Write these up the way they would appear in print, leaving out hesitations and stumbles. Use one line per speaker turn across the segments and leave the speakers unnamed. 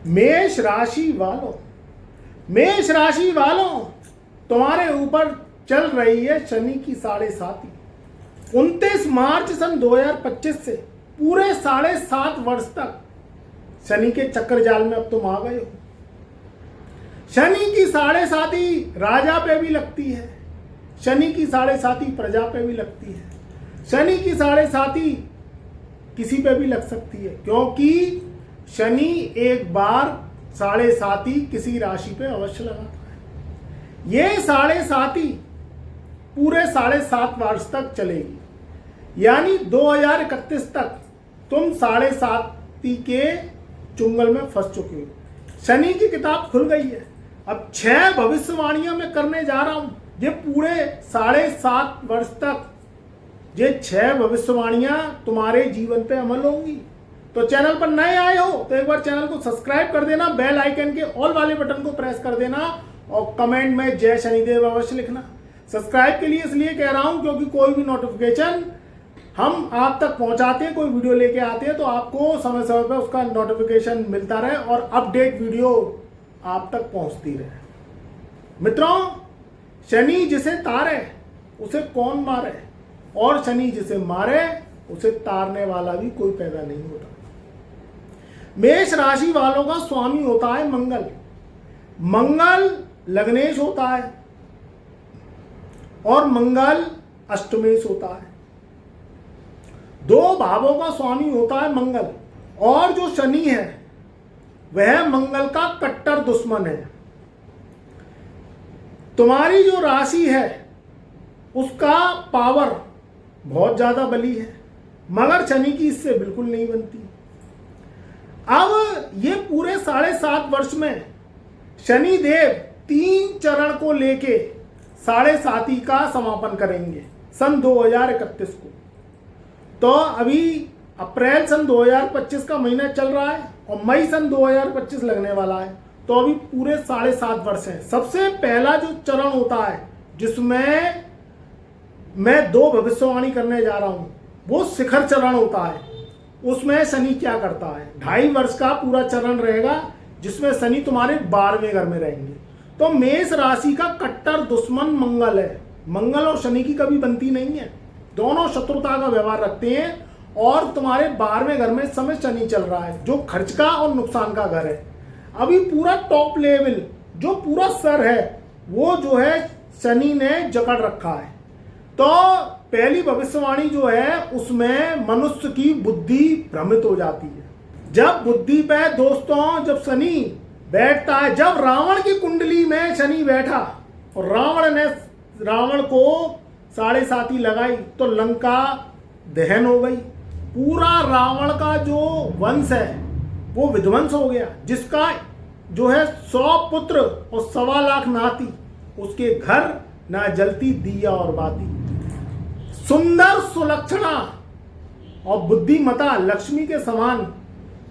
मेष राशि वालों, मेष राशि वालों, तुम्हारे ऊपर चल रही है शनि की 7.5। 29 मार्च सन 2025 से पूरे 7.5 वर्ष तक शनि के चक्कर जाल में अब तुम आ गए हो। शनि की 7.5 राजा पे भी लगती है, शनि की 7.5 प्रजा पे भी लगती है, शनि की 7.5 किसी पे भी लग सकती है, क्योंकि शनि एक बार 7.5 किसी राशि पे अवश्य लगाता है। ये 7.5 पूरे 7.5 वर्ष तक चलेगी, यानी 2031 तक तुम 7.5 के चुंगल में फंस चुके हो। शनि की किताब खुल गई है। अब 6 भविष्यवाणियां मैं करने जा रहा हूं, ये पूरे 7.5 वर्ष तक ये 6 भविष्यवाणियां तुम्हारे जीवन पे अमल होंगी। तो चैनल पर नए आए हो तो एक बार चैनल को सब्सक्राइब कर देना, बेल आइकन के ऑल वाले बटन को प्रेस कर देना और कमेंट में जय शनिदेव अवश्य लिखना। सब्सक्राइब के लिए इसलिए कह रहा हूं क्योंकि कोई भी नोटिफिकेशन हम आप तक पहुंचाते हैं, कोई वीडियो लेके आते हैं तो आपको समय समय पर उसका नोटिफिकेशन मिलता रहे और अपडेट वीडियो आप तक पहुंचती रहे। मित्रों, शनि जिसे तारे उसे कौन मारे, और शनि जिसे मारे उसे तारने वाला भी कोई पैदा नहीं होता। मेष राशि वालों का स्वामी होता है मंगल। मंगल लग्नेश होता है और मंगल अष्टमेश होता है। 2 भावों का स्वामी होता है मंगल, और जो शनि है वह मंगल का कट्टर दुश्मन है। तुम्हारी जो राशि है उसका पावर बहुत ज्यादा बली है, मगर शनि की इससे बिल्कुल नहीं बनती। अब ये पूरे 7.5 वर्ष में शनि देव 3 चरण को लेके 7.5 का समापन करेंगे सन 2031 को। तो अभी अप्रैल सन 2025 का महीना चल रहा है और मई सन 2025 लगने वाला है, तो अभी पूरे 7.5 वर्ष हैं। सबसे पहला जो चरण होता है जिसमें मैं 2 भविष्यवाणी करने जा रहा हूं, वो शिखर चरण होता है। उसमें शनि क्या करता है, 2.5 वर्ष का पूरा चरण रहेगा जिसमें शनि तुम्हारे 12वें घर में रहेंगे। तो मेष राशि का कट्टर दुश्मन मंगल है। मंगल और शनि की कभी बनती नहीं है, दोनों शत्रुता का व्यवहार रखते हैं, और तुम्हारे 12वें घर में इस समय शनि चल रहा है जो खर्च का और नुकसान का घर है। अभी पूरा टॉप लेवल जो पूरा सर है वो जो है शनि ने जकड़ रखा है। तो पहली भविष्यवाणी जो है उसमें मनुष्य की बुद्धि भ्रमित हो जाती है। जब बुद्धि पे दोस्तों जब शनि बैठता है, जब रावण की कुंडली में शनि बैठा और रावण ने रावण को 7.5 लगाई तो लंका दहन हो गई। पूरा रावण का जो वंश है वो विध्वंस हो गया, जिसका जो है 100 पुत्र और 1.25 लाख नाती, उसके घर ना जलती दिया और बाती। सुंदर सुलक्षणा और बुद्धिमता लक्ष्मी के समान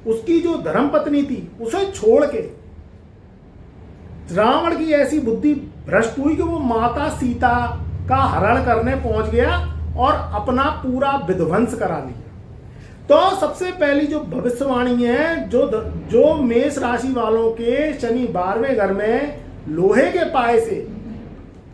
उसकी जो धर्मपत्नी थी उसे छोड़ के रावण की ऐसी बुद्धि भ्रष्ट हुई कि वो माता सीता का हरण करने पहुंच गया और अपना पूरा विध्वंस करा लिया। तो सबसे पहली जो भविष्यवाणी है जो मेष राशि वालों के शनि 12वें घर में लोहे के पाए से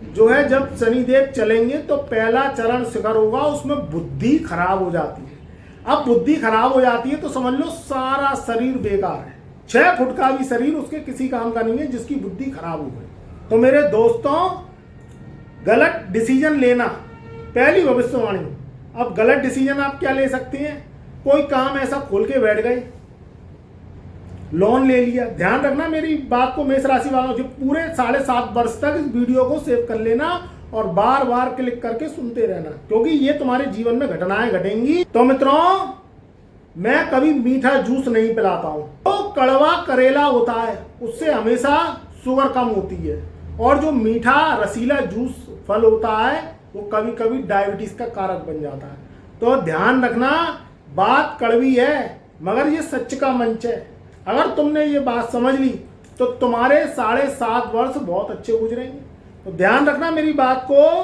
जो है जब शनिदेव चलेंगे तो पहला चरण शिखर होगा, उसमें बुद्धि खराब हो जाती है। अब बुद्धि खराब हो जाती है तो समझ लो सारा शरीर बेकार है। 6 फुट का भी शरीर उसके किसी काम का नहीं है जिसकी बुद्धि खराब हो गई। तो मेरे दोस्तों, गलत डिसीजन लेना पहली भविष्यवाणी। अब गलत डिसीजन आप क्या ले सकते हैं, कोई काम ऐसा खोल के बैठ गए, लोन ले लिया। ध्यान रखना मेरी बात को मेष राशि वालों, जो पूरे 7.5 वर्ष तक इस वीडियो को सेव कर लेना और बार बार क्लिक करके सुनते रहना, क्योंकि ये तुम्हारे जीवन में घटनाएं घटेंगी। तो मित्रों, मैं कभी मीठा जूस नहीं पिलाता हूं। तो कड़वा करेला होता है उससे हमेशा शुगर कम होती है, और जो मीठा रसीला जूस फल होता है वो कभी कभी डायबिटीज का कारक बन जाता है। तो ध्यान रखना, बात कड़वी है मगर ये सच का मंच है। अगर तुमने ये बात समझ ली तो तुम्हारे 7.5 वर्ष बहुत अच्छे गुजरेंगे। तो ध्यान रखना मेरी बात को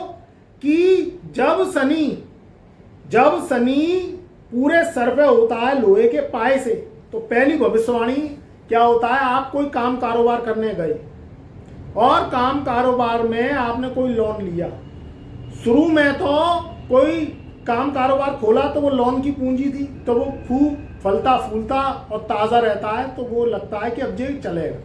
कि जब शनि पूरे सर पे होता है लोहे के पाए से, तो पहली भविष्यवाणी क्या होता है, आप कोई काम कारोबार करने गए और काम कारोबार में आपने कोई लोन लिया। शुरू में तो कोई काम कारोबार खोला तो वो लोन की पूंजी थी, तो वो खूब फलता फूलता और ताज़ा रहता है, तो वो लगता है कि अब ये चलेगा।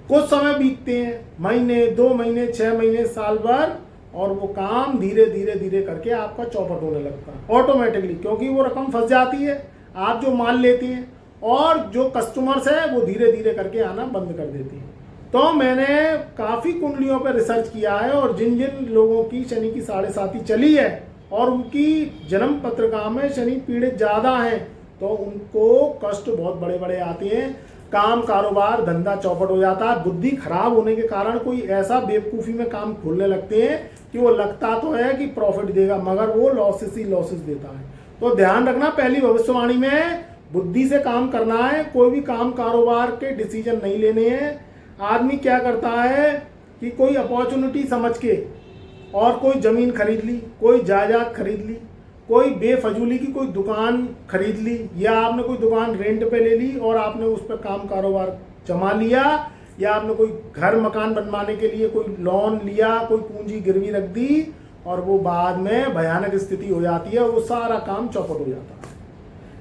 कुछ समय बीतते हैं, महीने, 2 महीने, 6 महीने, साल भर, और वो काम धीरे धीरे धीरे करके आपका चौपट होने लगता है ऑटोमेटिकली, क्योंकि वो रकम फंस जाती है, आप जो माल लेते हैं, और जो कस्टमर्स है वो धीरे धीरे करके आना बंद कर देते हैं। तो मैंने काफ़ी कुंडलियों पर रिसर्च किया है, और जिन जिन लोगों की शनि की 7.5 चली है और उनकी जन्म पत्रिका में शनि पीड़ित ज़्यादा हैं, तो उनको कष्ट बहुत बड़े बड़े आते हैं। काम कारोबार धंधा चौपट हो जाता है। बुद्धि खराब होने के कारण कोई ऐसा बेवकूफ़ी में काम खोलने लगते हैं कि वो लगता तो है कि प्रॉफिट देगा, मगर वो लॉसेस ही लॉसेस देता है। तो ध्यान रखना, पहली भविष्यवाणी में बुद्धि से काम करना है। कोई भी काम कारोबार के डिसीजन नहीं लेने हैं। आदमी क्या करता है कि कोई अपॉर्चुनिटी समझ के और कोई ज़मीन खरीद ली, कोई जायदाद खरीद ली, कोई बेफजूली की कोई दुकान खरीद ली, या आपने कोई दुकान रेंट पे ले ली और आपने उस पर काम कारोबार जमा लिया, या आपने कोई घर मकान बनवाने के लिए कोई लोन लिया, कोई पूंजी गिरवी रख दी, और वो बाद में भयानक स्थिति हो जाती है, वो सारा काम चौपट हो जाता है।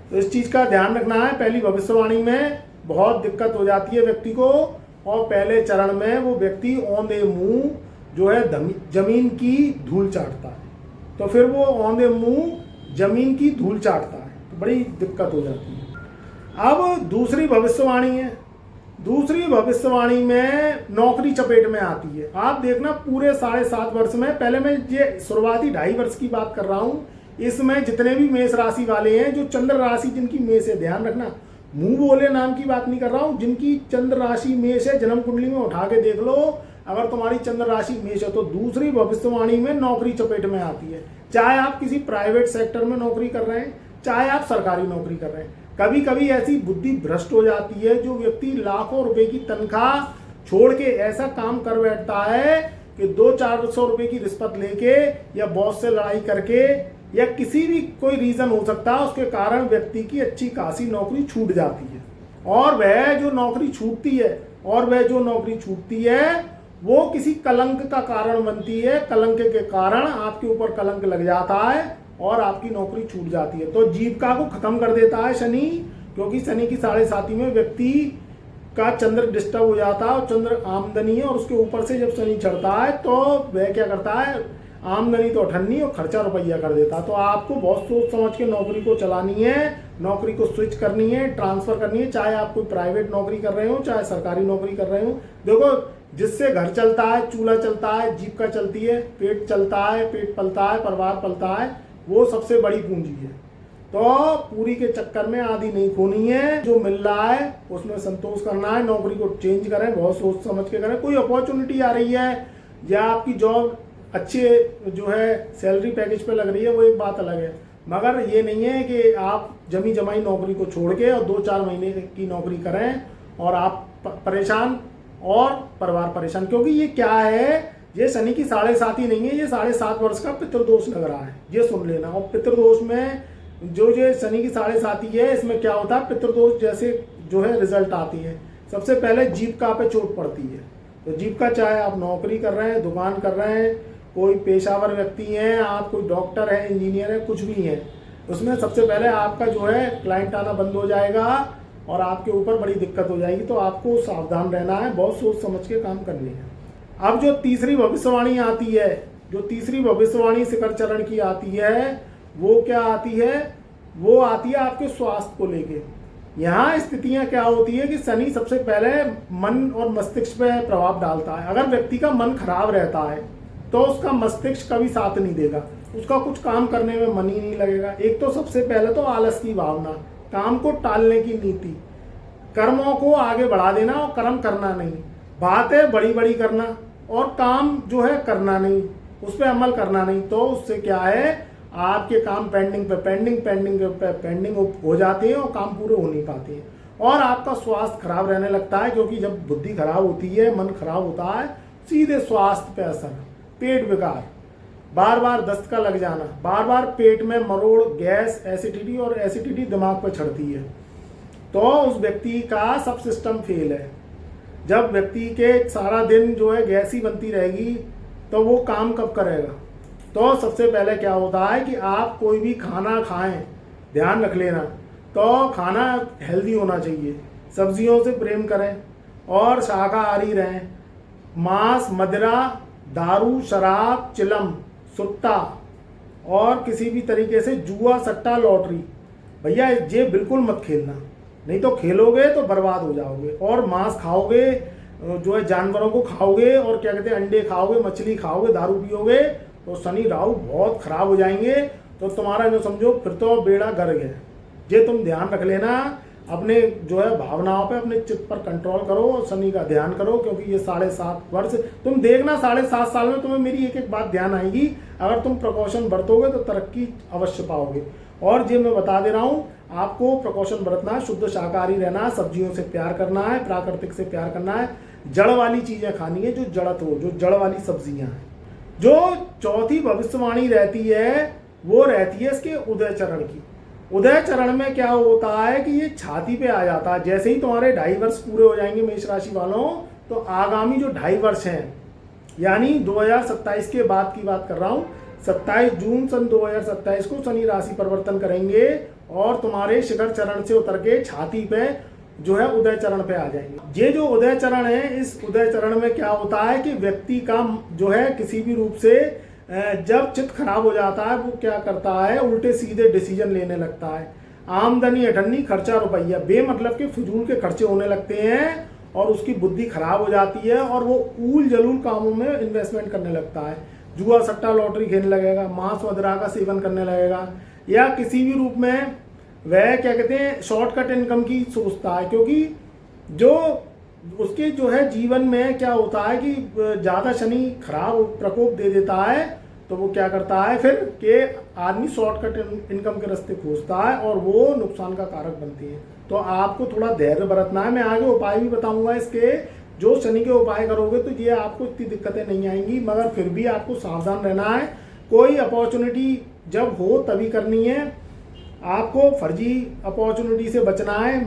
तो इस चीज़ का ध्यान रखना है। पहली भविष्यवाणी में बहुत दिक्कत हो जाती है व्यक्ति को, और पहले चरण में वो व्यक्ति औंधे मुंह जो है जमीन की धूल चाटता है, तो फिर वो औंधे मुंह जमीन की धूल चाटता है, तो बड़ी दिक्कत हो जाती है। अब दूसरी भविष्यवाणी है। दूसरी भविष्यवाणी में नौकरी चपेट में आती है। आप देखना, पूरे 7.5 वर्ष में, पहले मैं ये शुरुआती 2.5 वर्ष की बात कर रहा हूँ, इसमें जितने भी मेष राशि वाले हैं, जो चंद्र राशि जिनकी मेष है, ध्यान रखना, मुंह बोले नाम की बात नहीं कर रहा हूँ, जिनकी चंद्र राशि मेष है, जन्म कुंडली में उठा के देख लो, अगर तुम्हारी चंद्र राशि मेष है तो दूसरी भविष्यवाणी में नौकरी चपेट में आती है। चाहे आप किसी प्राइवेट सेक्टर में नौकरी कर रहे हैं, चाहे आप सरकारी नौकरी कर रहे हैं। कभी कभी ऐसी बुद्धि भ्रष्ट हो जाती है, जो व्यक्ति लाखों रुपए की तनख्वाह छोड़ के ऐसा काम कर बैठता है कि 200-400 रुपए की रिश्वत लेके, या बॉस से लड़ाई करके, या किसी भी कोई रीजन हो सकता है, उसके कारण व्यक्ति की अच्छी खासी नौकरी छूट जाती है। और वह जो नौकरी छूटती है वो किसी कलंक का कारण बनती है। कलंक के कारण आपके ऊपर कलंक लग जाता है और आपकी नौकरी छूट जाती है। तो जीविका को खत्म कर देता है शनि, क्योंकि शनि की 7.5 में व्यक्ति का चंद्र डिस्टर्ब हो जाता है, और चंद्र आमदनी है, और उसके ऊपर से जब शनि चढ़ता है तो वह क्या करता है, आमदनी तो अठन्नी और खर्चा रुपया कर देता। तो आपको बहुत सोच समझ के नौकरी को चलानी है, नौकरी को स्विच करनी है, ट्रांसफर करनी है, चाहे आप कोई प्राइवेट नौकरी कर रहे हो, चाहे सरकारी नौकरी कर रहे हो। देखो, जिससे घर चलता है, चूल्हा चलता है, जीविका चलती है, पेट चलता है, पेट पलता है, परिवार पलता है, वो सबसे बड़ी पूंजी है। तो पूरी के चक्कर में आधी नहीं खोनी है। जो मिल रहा है उसमें संतोष करना है। नौकरी को चेंज करें, बहुत सोच समझ के करें। कोई अपॉर्चुनिटी आ रही है, या आपकी जॉब अच्छे जो है सैलरी पैकेज पे लग रही है, वो एक बात अलग है, मगर ये नहीं है कि आप जमी जमाई नौकरी को छोड़ के और 2-4 महीने की नौकरी करें और आप परेशान और परिवार परेशान। क्योंकि ये क्या है, ये शनि की 7.5 नहीं है, ये 7.5 वर्ष का पितृदोष लग रहा है, ये सुन लेना। और पितृदोष में जो शनि की 7.5 है, इसमें क्या होता है, पितृदोष जैसे जो है रिजल्ट आती है। सबसे पहले जीविका पे चोट पड़ती है। तो जीविका, चाहे आप नौकरी कर रहे हैं, दुकान कर रहे हैं, कोई पेशावर व्यक्ति हैं, आप कोई डॉक्टर है, इंजीनियर है, कुछ भी है, उसमें सबसे पहले आपका जो है क्लाइंट आना बंद हो जाएगा और आपके ऊपर बड़ी दिक्कत हो जाएगी। तो आपको सावधान रहना है, बहुत सोच समझ के काम करनी है। अब जो तीसरी भविष्यवाणी आती है, जो तीसरी भविष्यवाणी शिखर चरण की आती है, वो क्या आती है, वो आती है आपके स्वास्थ्य को लेके। यहाँ स्थितियाँ क्या होती है कि शनि सबसे पहले मन और मस्तिष्क पे प्रभाव डालता है। अगर व्यक्ति का मन खराब रहता है तो उसका मस्तिष्क कभी साथ नहीं देगा, उसका कुछ काम करने में मन ही नहीं लगेगा। एक तो सबसे पहले तो आलस की भावना, काम को टालने की नीति, कर्मों को आगे बढ़ा देना और कर्म करना नहीं, बातें बड़ी बड़ी करना और काम जो है करना नहीं, उस पर अमल करना नहीं। तो उससे क्या है, आपके काम पेंडिंग हो जाते हैं और काम पूरे हो नहीं पाते हैं, और आपका स्वास्थ्य खराब रहने लगता है। क्योंकि जब बुद्धि खराब होती है, मन खराब होता है, सीधे स्वास्थ्य पे असर, पेट विकार, बार बार दस्त का लग जाना, बार बार पेट में मरोड़, गैस, एसिडिटी, और एसिडिटी दिमाग पर चढ़ती है। तो उस व्यक्ति का सब सिस्टम फेल है। जब व्यक्ति के सारा दिन जो है गैस ही बनती रहेगी तो वो काम कब करेगा। तो सबसे पहले क्या होता है कि आप कोई भी खाना खाएं, ध्यान रख लेना, तो खाना हेल्दी होना चाहिए, सब्जियों से प्रेम करें और शाकाहारी रहें। मांस, मदिरा, दारू, शराब, चिलम, सुट्टा और किसी भी तरीके से जुआ, सट्टा, लॉटरी, भैया ये बिल्कुल मत खेलना, नहीं तो खेलोगे तो बर्बाद हो जाओगे। और मांस खाओगे, जो है जानवरों को खाओगे और क्या कहते हैं अंडे खाओगे, मछली खाओगे, दारू पियोगे तो शनि राहु बहुत खराब हो जाएंगे। तो तुम्हारा जो समझो फिर तो बेड़ा गर्क है। ये तुम ध्यान रख लेना, अपने जो है भावनाओं पे, अपने चित्त पर कंट्रोल करो और शनि का ध्यान करो, क्योंकि ये 7.5 वर्ष तुम देखना, 7.5 साल में तुम्हें मेरी एक एक बात ध्यान आएगी। अगर तुम प्रिकॉशन बरतोगे तो तरक्की अवश्य पाओगे। और ये मैं बता दे रहा हूँ, आपको प्रिकॉशन बरतना है, शुद्ध शाकाहारी रहना है, सब्जियों से प्यार करना है, प्राकृतिक से प्यार करना है, जड़ वाली चीजें खानी है, जो जड़त हो, जो जड़ वाली सब्जियां हैं। जो चौथी भविष्यवाणी रहती है वो रहती है इसके उदय चरण की। उदय चरण में क्या होता है कि ये छाती पे आ जाता है। जैसे ही तुम्हारे 2.5 वर्ष पूरे हो जाएंगे मेष राशि वालों, तो आगामी जो 2.5 वर्ष हैं, यानी 2027 के बाद की बात कर रहा हूं, 27 जून सन 2027 को शनि राशि परिवर्तन करेंगे और तुम्हारे शिखर चरण से उतर के छाती पे जो है उदय चरण पे आ जाएंगे। ये जो उदय चरण है, इस उदय चरण में क्या होता है कि व्यक्ति का जो है किसी भी रूप से जब चित्त खराब हो जाता है, वो क्या करता है, उल्टे सीधे डिसीजन लेने लगता है। आमदनी अठन्नी, खर्चा रुपया, बेमतलब के फिजूल के खर्चे होने लगते हैं और उसकी बुद्धि खराब हो जाती है और वो ऊल जलूल कामों में इन्वेस्टमेंट करने लगता है। जुआ, सट्टा, लॉटरी खेलने लगेगा, मांस, मदिरा का सेवन करने लगेगा, या किसी भी रूप में वह क्या कहते हैं शॉर्टकट इनकम की सोचता है। क्योंकि जो उसके जो है जीवन में क्या होता है कि ज़्यादा शनि खराब प्रकोप दे देता है, तो वो क्या करता है फिर कि आदमी शॉर्टकट इनकम के रास्ते खोजता है और वो नुकसान का कारक बनती है। तो आपको थोड़ा धैर्य बरतना है। मैं आगे उपाय भी बताऊंगा इसके, जो शनि के उपाय करोगे तो ये आपको इतनी दिक्कतें नहीं आएंगी, मगर फिर भी आपको सावधान रहना है। कोई अपॉर्चुनिटी जब हो तभी करनी है, आपको फर्जी अपॉर्चुनिटी से बचना है।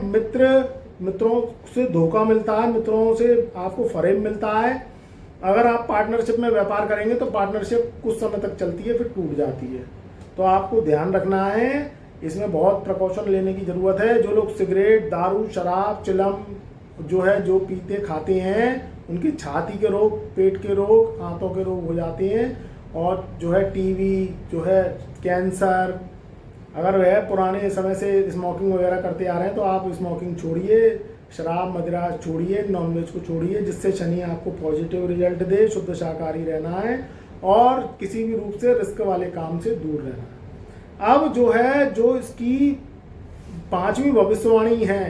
मित्रों से धोखा मिलता है, मित्रों से आपको फरेब मिलता है। अगर आप पार्टनरशिप में व्यापार करेंगे तो पार्टनरशिप कुछ समय तक चलती है, फिर टूट जाती है। तो आपको ध्यान रखना है, इसमें बहुत प्रिकॉशन लेने की जरूरत है। जो लोग सिगरेट, दारू, शराब, चिलम जो है जो पीते खाते हैं, उनकी छाती के रोग, पेट के रोग, आंतों के रोग हो जाते हैं। और जो है टीवी, जो है कैंसर, अगर वह पुराने समय से स्मोकिंग वगैरह करते आ रहे हैं तो आप स्मोकिंग छोड़िए, शराब मदिरा छोड़िए, नॉनवेज को छोड़िए, जिससे शनि आपको पॉजिटिव रिजल्ट दे। शुद्ध शाकाहारी रहना है और किसी भी रूप से रिस्क वाले काम से दूर रहना है। अब जो है जो इसकी 5वीं भविष्यवाणी है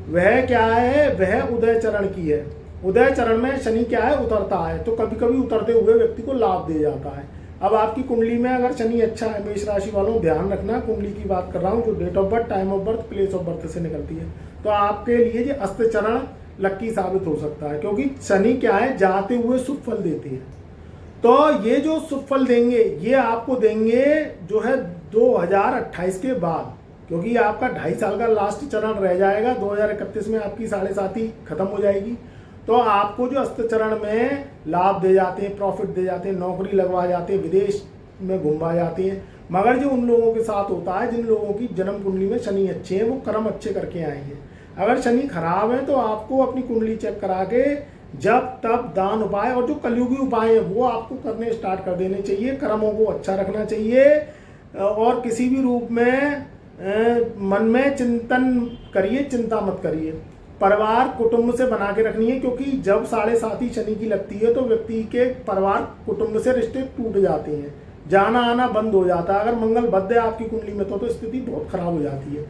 वह क्या है, वह उदय चरण की है। उदय चरण में शनि क्या है, उतरता है, तो कभी कभी उतरते हुए व्यक्ति को लाभ दे जाता है। अब आपकी कुंडली में अगर शनि अच्छा है, मेष राशि वालों ध्यान रखना, कुंडली की बात कर रहा हूँ, जो date of birth, time of birth, place of birth से निकलती है, तो आपके लिए ये अस्त चरण लक्की साबित हो सकता है। क्योंकि शनि क्या है, जाते हुए शुभ फल देते हैं। तो ये जो शुभ फल देंगे ये आपको देंगे जो है 2028 के बाद, क्योंकि आपका 2.5 साल का लास्ट चरण रह जाएगा। 2031 में आपकी 7.5 खत्म हो जाएगी। तो आपको जो अस्त चरण में लाभ दे जाते हैं, प्रॉफिट दे जाते हैं, नौकरी लगवा जाते हैं, विदेश में घुमा जाते हैं। मगर जो उन लोगों के साथ होता है जिन लोगों की जन्म कुंडली में शनि अच्छे हैं, वो कर्म अच्छे करके आएंगे। अगर शनि खराब है तो आपको अपनी कुंडली चेक करा के जब तब दान उपाय और जो कलयुगी उपाय है वो आपको करने स्टार्ट कर देने चाहिए। कर्मों को अच्छा रखना चाहिए और किसी भी रूप में मन में चिंतन करिए, चिंता मत करिए। परिवार कुटुंब से बना के रखनी है, क्योंकि जब 7.5 शनि की लगती है तो व्यक्ति के परिवार कुटुंब से रिश्ते टूट जाते हैं, जाना आना बंद हो जाता है। अगर मंगल बद्ध है आपकी कुंडली में तो स्थिति बहुत खराब हो जाती है।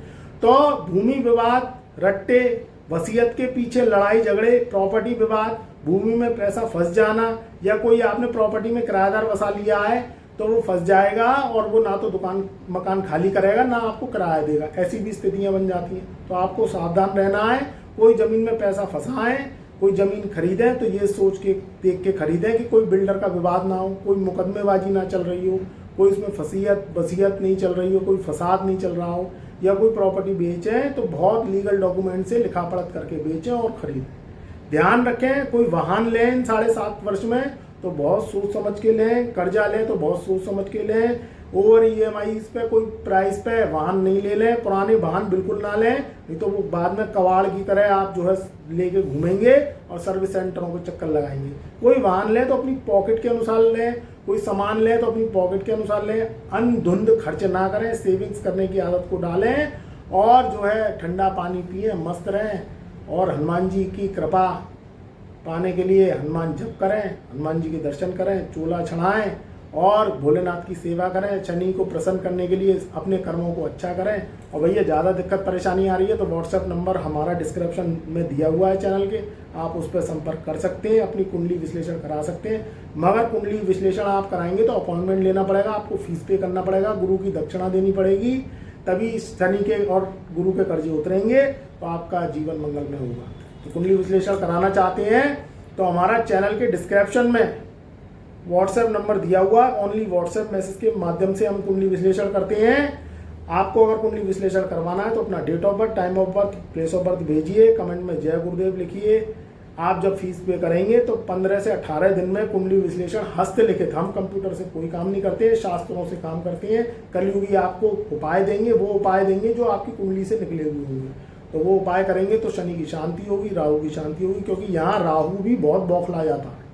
तो भूमि विवाद, रट्टे, वसीयत के पीछे लड़ाई झगड़े, प्रॉपर्टी विवाद, भूमि में पैसा फंस जाना, या कोई आपने प्रॉपर्टी में किराएदार बसा लिया है तो वो फंस जाएगा और वो ना तो दुकान मकान खाली करेगा ना आपको किराया देगा, ऐसी भी स्थितियां बन जाती हैं। तो आपको सावधान रहना है। कोई जमीन में पैसा फंसाएं, कोई जमीन खरीदें तो ये सोच के देख के खरीदें कि कोई बिल्डर का विवाद ना हो, कोई मुकदमेबाजी ना चल रही हो, कोई इसमें फसीयत बसीयत नहीं चल रही हो, कोई फसाद नहीं चल रहा हो। या कोई प्रॉपर्टी बेचें तो बहुत लीगल डॉक्यूमेंट से लिखा पढ़त करके बेचें और खरीदें। ध्यान रखें, कोई वाहन लें इन 7.5 वर्ष में तो बहुत सोच समझ के लें, कर्जा लें तो बहुत सोच समझ के लें, ओवर EMI पे कोई प्राइस पे वाहन नहीं ले लें, पुराने वाहन बिल्कुल ना लें, नहीं तो वो बाद में कबाड़ की तरह आप जो है लेके घूमेंगे और सर्विस सेंटरों को चक्कर लगाएंगे। कोई वाहन लें तो अपनी पॉकेट के अनुसार लें, कोई सामान लें तो अपनी पॉकेट के अनुसार लें, अंधुंध खर्च ना करें, सेविंग्स करने की आदत को डालें और जो है ठंडा पानी पिए, मस्त रहें और हनुमान जी की कृपा पाने के लिए हनुमान जप करें, हनुमान जी के दर्शन करें, चोला चढ़ाएं और भोलेनाथ की सेवा करें। शनि को प्रसन्न करने के लिए अपने कर्मों को अच्छा करें। और भैया ज़्यादा दिक्कत परेशानी आ रही है तो व्हाट्सएप नंबर हमारा डिस्क्रिप्शन में दिया हुआ है चैनल के, आप उस पर संपर्क कर सकते हैं, अपनी कुंडली विश्लेषण करा सकते हैं। मगर कुंडली विश्लेषण आप कराएंगे तो अपॉइंटमेंट लेना पड़ेगा, आपको फीस पे करना पड़ेगा, गुरु की दक्षिणा देनी पड़ेगी, तभी शनि के और गुरु के कर्जे उतरेंगे तो आपका जीवन मंगलमय होगा। तो कुंडली विश्लेषण कराना चाहते हैं तो हमारा चैनल के डिस्क्रिप्शन में व्हाट्सएप नंबर दिया हुआ, ओनली व्हाट्सएप मैसेज के माध्यम से हम कुंडली विश्लेषण करते हैं। आपको अगर कुंडली विश्लेषण करवाना है तो अपना date of birth, time of birth, place of birth भेजिए, कमेंट में जय गुरुदेव लिखिए। आप जब फीस पे करेंगे तो 15 से 18 दिन में कुंडली विश्लेषण हस्तलिखित, हम कंप्यूटर से कोई काम नहीं करते, शास्त्रों से काम करते हैं। कलयुगी आपको उपाय देंगे, वो उपाय देंगे जो आपकी कुंडली से निकले हुए होंगे, तो वो उपाय करेंगे तो शनि की शांति होगी, राहु की शांति होगी, क्योंकि यहाँ राहु भी बहुत बौखला जाता है,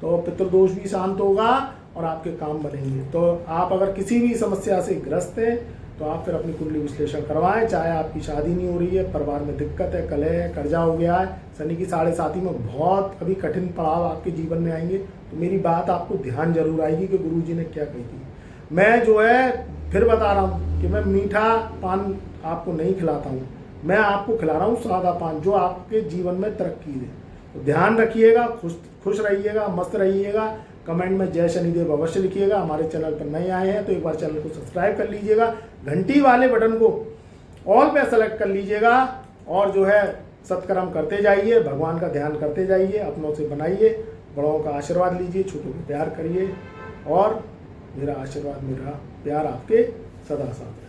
तो पितृदोष भी शांत होगा और आपके काम बनेंगे। तो आप अगर किसी भी समस्या से ग्रस्त हैं तो आप फिर अपनी कुंडली विश्लेषण करवाएं, चाहे आपकी शादी नहीं हो रही है, परिवार में दिक्कत है, कलह है, कर्जा हो गया है, शनि की 7.5 में बहुत अभी कठिन पड़ाव आपके जीवन में आएंगे, तो मेरी बात आपको ध्यान जरूर आएगी कि गुरुजी ने क्या कही थी। मैं जो है फिर बता रहा हूँ कि मैं मीठा पान आपको नहीं खिलाता हूँ, मैं आपको खिला रहा हूँ सादा पान जो आपके जीवन में तरक्की दे। तो ध्यान रखिएगा, खुश रहिएगा, मस्त रहिएगा। कमेंट में जय शनिदेव अवश्य लिखिएगा। हमारे चैनल पर नए आए हैं तो एक बार चैनल को सब्सक्राइब कर लीजिएगा, घंटी वाले बटन को ऑल पे सेलेक्ट कर लीजिएगा और जो है सत्कर्म करते जाइए, भगवान का ध्यान करते जाइए, अपनों से बनाइए, बड़ों का आशीर्वाद लीजिए, छोटों को प्यार करिए और मेरा आशीर्वाद, मेरा प्यार आपके सदा साथ।